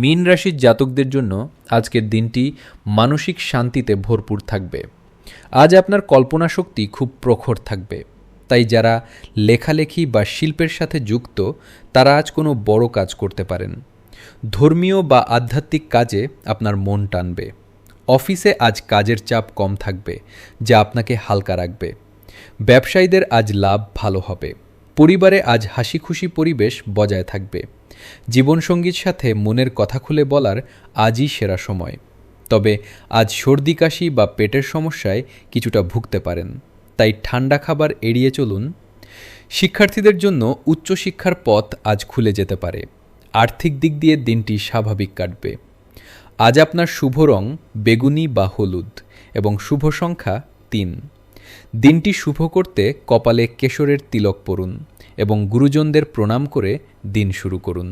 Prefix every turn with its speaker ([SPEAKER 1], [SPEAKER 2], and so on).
[SPEAKER 1] মীন রাশির জাতকদের জন্য আজকের দিনটি মানসিক শান্তিতে ভরপুর থাকবে। আজ আপনার কল্পনা শক্তি খুব প্রখর থাকবে, তাই যারা লেখালেখি বা শিল্পের সাথে যুক্ত তারা আজ কোনো বড় কাজ করতে পারেন। ধর্মীয় বা আধ্যাত্মিক কাজে আপনার মন টানবে। অফিসে আজ কাজের চাপ কম থাকবে, যা আপনাকে হালকা রাখবে। ব্যবসায়ীদের আজ লাভ ভালো হবে। পরিবারে আজ হাসি খুশি পরিবেশ বজায় থাকবে। জীবনসঙ্গীর সাথে মনের কথা খুলে বলার আজই সেরা সময়। তবে আজ সর্দি কাশি বা পেটের সমস্যায় কিছুটা ভুগতে পারেন, তাই ঠান্ডা খাবার এড়িয়ে চলুন। শিক্ষার্থীদের জন্য উচ্চশিক্ষার পথ আজ খুলে যেতে পারে। আর্থিক দিক দিয়ে দিনটি স্বাভাবিক কাটবে। আজ আপনার শুভ রং বেগুনি বা হলুদ এবং শুভ সংখ্যা ৩। দিনটি শুভ করতে কপালে কেশরের তিলক পরুন এবং গুরুজনদের প্রণাম করে দিন শুরু করুন।